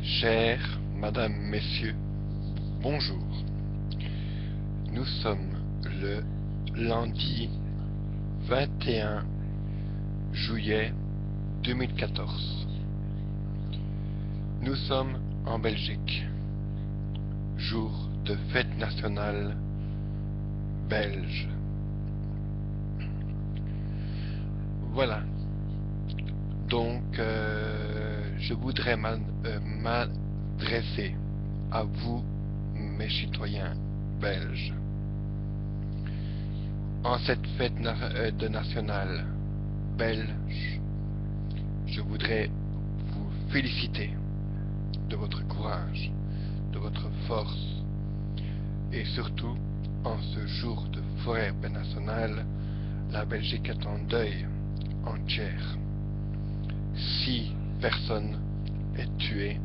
Chères Madame, Messieurs, bonjour. Nous sommes le lundi 21 juillet 2014. Nous sommes en Belgique, jour de fête nationale belge. Voilà. Donc, je voudrais m'adresser à vous, mes citoyens belges. En cette fête nationale belge, je voudrais vous féliciter de votre courage, de votre force, et surtout, en ce jour de fête nationale, la Belgique est en deuil entière. 6 personnes sont tuées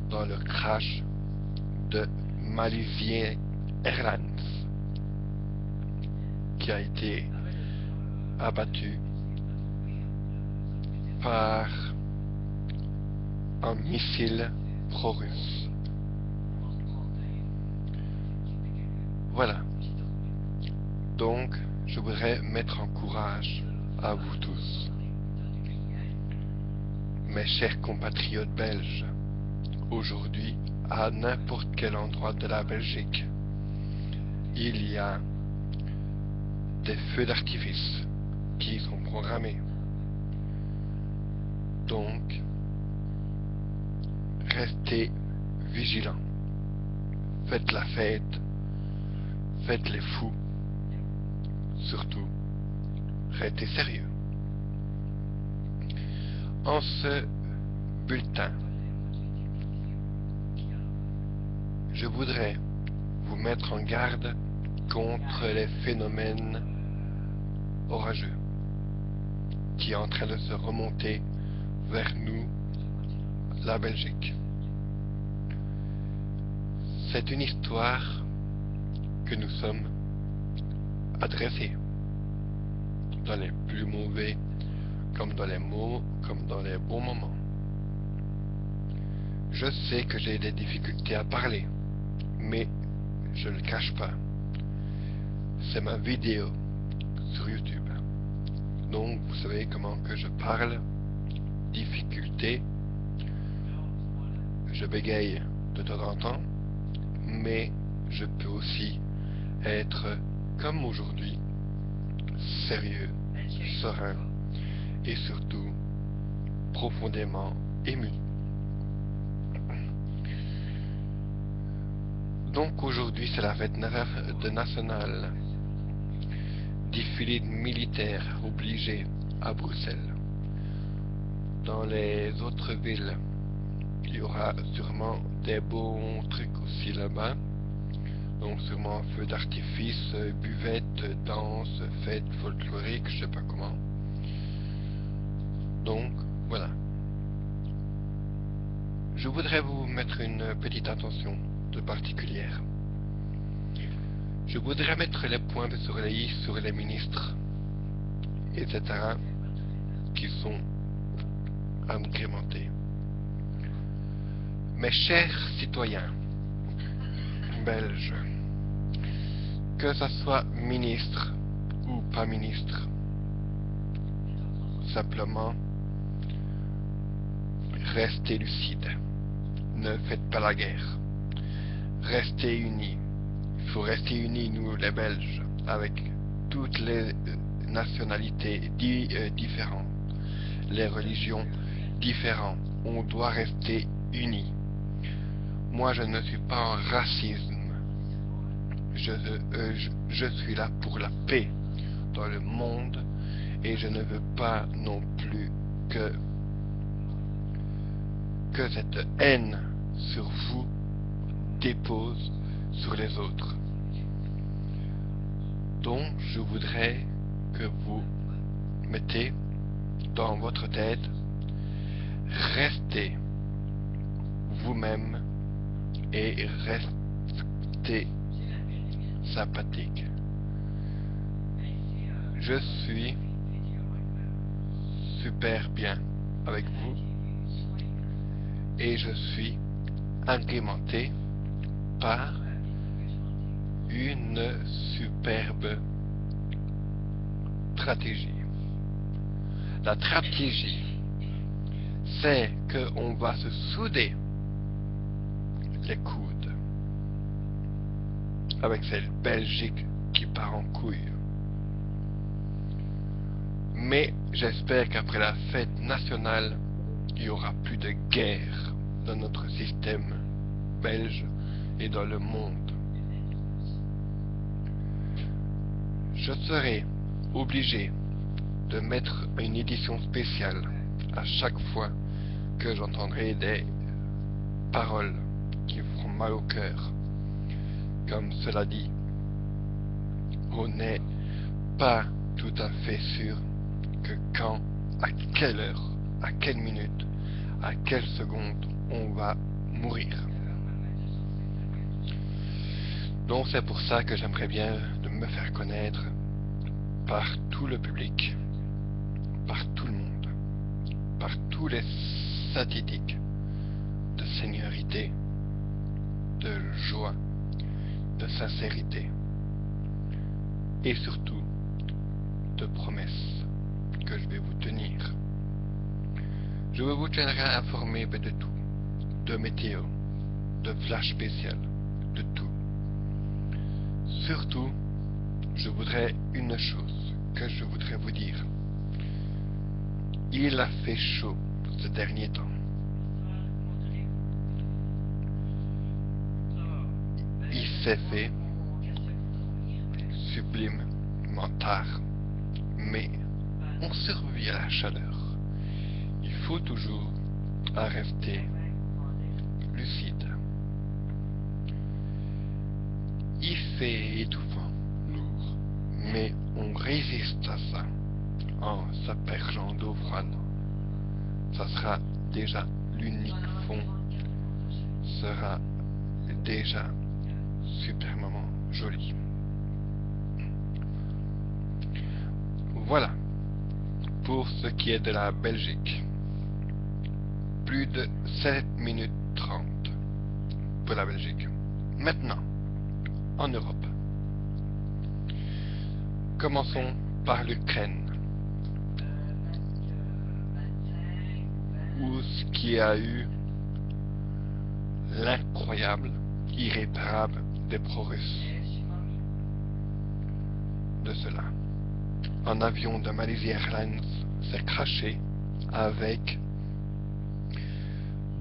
dans le crash de Malaysia Airlines qui a été abattu par un missile pro-russe. Voilà. Donc, je voudrais mettre en courage à vous tous. Mes chers compatriotes belges, aujourd'hui, à n'importe quel endroit de la Belgique, il y a des feux d'artifice qui sont programmés. Donc, restez vigilants. Faites la fête, faites les fous. Surtout, restez sérieux. En ce bulletin, je voudrais vous mettre en garde contre les phénomènes orageux qui est en train de se remonter vers nous, la Belgique. C'est une histoire que nous sommes adressés dans les plus mauvais comme dans les bons moments. Je sais que j'ai des difficultés à parler, mais je ne le cache pas. C'est ma vidéo sur YouTube. Donc, vous savez comment que je parle. Difficulté. Je bégaye de temps en temps, mais je peux aussi être, comme aujourd'hui, sérieux, serein, et surtout profondément ému. Donc aujourd'hui c'est la fête nationale. Défilé militaire obligé à Bruxelles. Dans les autres villes, il y aura sûrement des bons trucs aussi là-bas. Donc sûrement feu d'artifice, buvette, danse, fête folklorique, je sais pas comment. Donc, voilà. Je voudrais vous mettre une petite attention de particulière. Je voudrais mettre les points sur les i sur les ministres, etc., qui sont agrémentés. Mes chers citoyens belges, que ce soit ministre ou pas ministre, simplement, restez lucides, ne faites pas la guerre, restez unis. Il faut rester unis, nous les Belges, avec toutes les nationalités différentes, les religions différentes. On doit rester unis. Moi, je ne suis pas en racisme. Je suis là pour la paix dans le monde et je ne veux pas non plus que cette haine sur vous dépose sur les autres. Donc, je voudrais que vous mettez dans votre tête, restez vous-même et restez sympathique. Je suis super bien avec vous et je suis agrémenté par une superbe stratégie. La stratégie, c'est qu'on va se souder les coudes avec cette Belgique qui part en couille. Mais j'espère qu'après la fête nationale, il n'y aura plus de guerre dans notre système belge et dans le monde. Je serai obligé de mettre une édition spéciale à chaque fois que j'entendrai des paroles qui me feront mal au cœur. Comme cela dit, on n'est pas tout à fait sûr que quand, à quelle heure, à quelle minute, à quelle seconde on va mourir. Donc c'est pour ça que j'aimerais bien de me faire connaître par tout le public, par tout le monde, par tous les statistiques de seniorité, de joie, de sincérité et surtout de promesses que je vais vous tenir. Je vous tiendrai informé de tout, de météo, de flash spécial, de tout. Surtout, je voudrais une chose que je voudrais vous dire. Il a fait chaud ce dernier temps. Il s'est fait supplémentaire, mais on survit à la chaleur. Il faut toujours rester lucide. Il fait étouffant, lourd, mais on résiste à ça en s'aspergeant d'eau froide. Ça sera déjà l'unique fond, sera déjà superbement joli. Voilà pour ce qui est de la Belgique. Plus de 7 minutes 30 pour la Belgique. Maintenant, en Europe. Commençons par l'Ukraine, où ce qui a eu l'incroyable, irréparable des pro-russes de cela. Un avion de Malaysia Airlines s'est crashé avec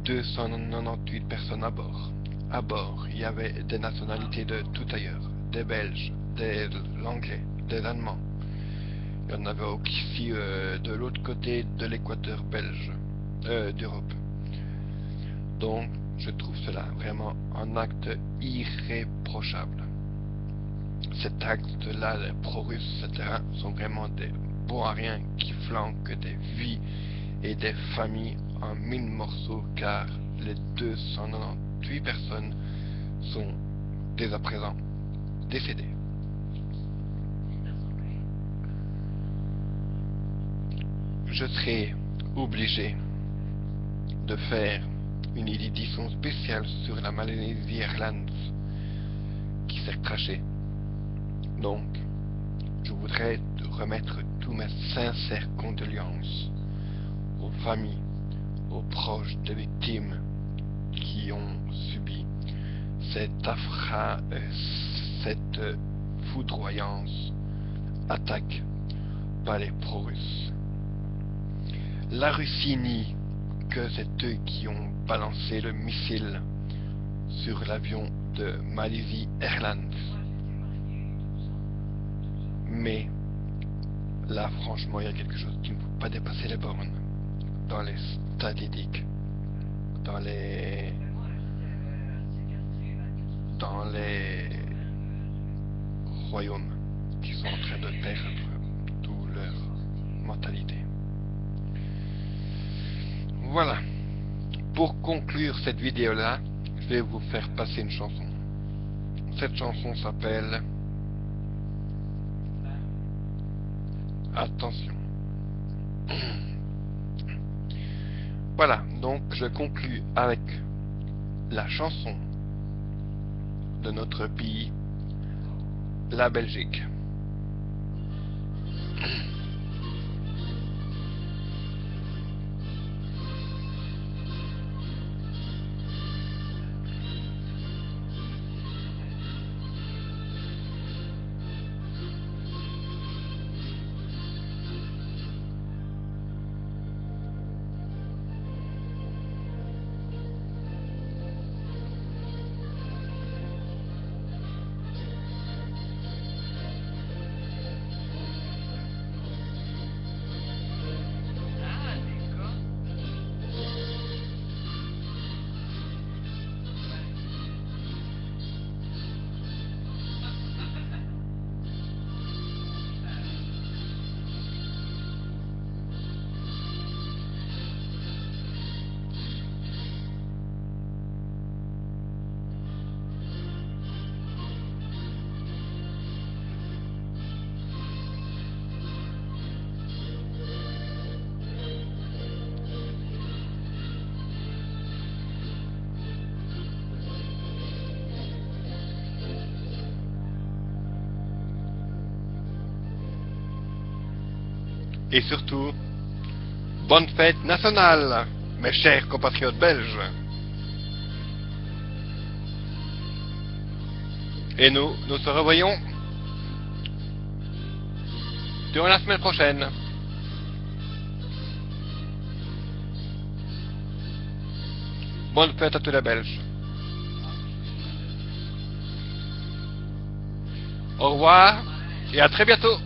298 personnes à bord. À bord, il y avait des nationalités de tout ailleurs, des Belges, des Anglais, des Allemands. Il y en avait aussi de l'autre côté de l'équateur belge, d'Europe. Donc, je trouve cela vraiment un acte irréprochable. Cet acte-là, les pro-russes, etc., sont vraiment des bons à rien qui flanquent des vies et des familles en 1000 morceaux, car les 298 personnes sont dès à présent décédées. Je serai obligé de faire une édition spéciale sur la Malaysia Airlines qui s'est crashée. Donc, je voudrais remettre tous mes sincères condoléances aux familles, aux proches des victimes qui ont subi cette foudroyante attaque par les pro-russes. La Russie nie que c'est eux qui ont balancé le missile sur l'avion de Malaysia Airlines. Mais là, franchement, il y a quelque chose qui ne peut pas dépasser les bornes. Dans les statistiques, dans les royaumes qui sont en train de perdre toute leur mentalité. Voilà. Pour conclure cette vidéo-là, je vais vous faire passer une chanson. Cette chanson s'appelle Attention. Voilà. Voilà, donc je conclus avec la chanson de notre pays, la Belgique. Et surtout, bonne fête nationale, mes chers compatriotes belges. Et nous se revoyons durant la semaine prochaine. Bonne fête à tous les Belges. Au revoir et à très bientôt.